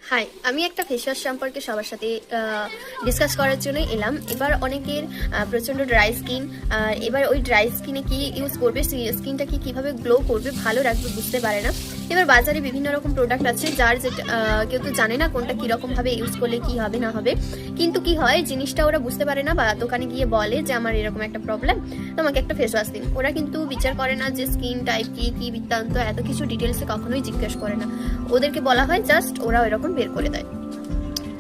High, আমি একটা face wash সম্পর্কে সবার সাথে ডিসকাস করার জন্য এলাম। এবার অনেকের প্রচণ্ড ড্রাই স্কিন, এবার ওই ড্রাই স্কিনে কি ইউজ করবে, স্কিনটাকে কিভাবে গ্লো করবে, ভালো রাখবে বুঝতে পারে না। এবার বাজারে বিভিন্ন রকম প্রোডাক্ট আছে যার যেটা কেউ তো জানে না কোনটা কীরকমভাবে ইউজ করলে কি হবে না হবে, কিন্তু কি হয় জিনিসটা ওরা বুঝতে পারে না বা দোকানে গিয়ে বলে যে আমার এরকম একটা প্রবলেম, তোমাকে একটা ফেস ওয়াশ দিন। ওরা কিন্তু বিচার করে না যে স্কিন টাইপ কি বৃত্তান্ত, এত কিছু ডিটেলসে কখনোই জিজ্ঞেস করে না। ওদেরকে বলা হয় জাস্ট, ওরা এরকম বের করে দেয়।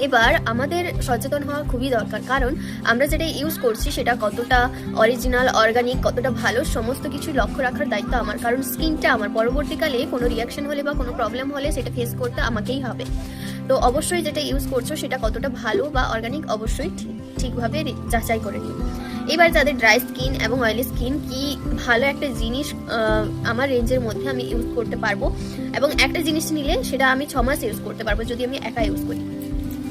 এবার আমাদের সচেতন হওয়া খুবই দরকার, কারণ আমরা যেটা ইউজ করছি সেটা কতটা অরিজিনাল, অর্গানিক, কতটা ভালো, সমস্ত কিছু লক্ষ্য রাখার দায়িত্ব আমার। কারণ স্কিনটা আমার পরবর্তীকালে কোনো রিয়াকশন হলে বা কোনো প্রবলেম হলে সেটা ফেস করতে আমাকেই হবে। তো অবশ্যই যেটা ইউজ করছো সেটা কতটা ভালো বা অর্গানিক অবশ্যই ঠিকভাবে যাচাই করে নিও। এবার যাদের ড্রাই স্কিন এবং অয়েলি স্কিন, কি ভালো একটা জিনিস আমার রেঞ্জের মধ্যে আমি ইউজ করতে পারবো, এবং একটা জিনিস নিলে সেটা আমি 6 মাস ইউজ করতে পারবো যদি আমি একা ইউজ করি।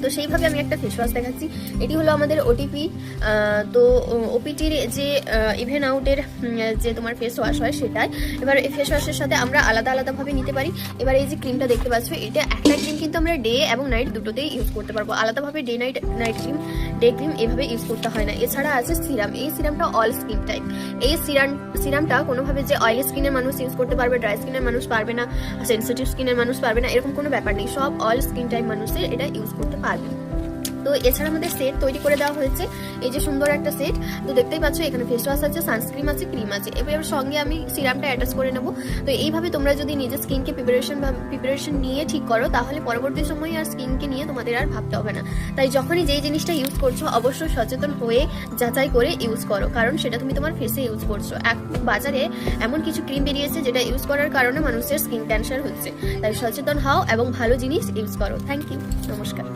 তো সেইভাবে আমি একটা ফেস ওয়াশ দেখাচ্ছি। এটি হলো আমাদের ওটিপি। তো ওপিটির যে ইভেন আউটের যে তোমার ফেস ওয়াশ হয় সেটাই। এবার এই ফেস ওয়াশের সাথে আমরা আলাদা আলাদাভাবে নিতে পারি। এবার এই যে ক্রিমটা দেখতে পাচ্ছ, এটা একটা ক্রিম কিন্তু আমরা ডে এবং নাইট দুটোতেই ইউজ করতে পারবো। আলাদাভাবে নাইট ক্রিম, ডে ক্রিম এভাবে ইউজ করতে হয় না। এছাড়া আছে সিরাম। এই সিরামটা অল স্কিন টাইপ। এই সিরামটা কোনোভাবে যে অয়েলি স্কিনের মানুষ ইউজ করতে পারবে, ড্রাই স্কিনের মানুষ পারবে না, সেন্সিটিভ স্কিনের মানুষ পারবে না, এরকম কোনো ব্যাপার নেই। সব অল স্কিন টাইপ মানুষের এটা ইউজ করতে পারবে। তো এছাড়া আমাদের সেট তৈরি করে দেওয়া হয়েছে, এই যে সুন্দর একটা সেট। তো দেখতেই পাচ্ছ এখানে ফেস ওয়াশ আছে, সানস্ক্রিন আছে, ক্রিম আছে, এবার সঙ্গে আমি সিরামটা অ্যাটাচ করে নেবো। তো এইভাবে তোমরা যদি নিজের স্কিনকে প্রিপারেশন নিয়ে ঠিক করো, তাহলে পরবর্তী সময়ে আর স্কিনকে নিয়ে তোমাদের আর ভাবতে হবে না। তাই যখনই যেই জিনিসটা ইউজ করছো অবশ্যই সচেতন হয়ে যাচাই করে ইউজ করো, কারণ সেটা তুমি তোমার ফেসে ইউজ করছো। বাজারে এমন কিছু ক্রিম বেরিয়েছে যেটা ইউজ করার কারণে মানুষের স্কিন ক্যান্সার হচ্ছে। তাই সচেতন হও এবং ভালো জিনিস ইউজ করো। থ্যাংক ইউ, নমস্কার।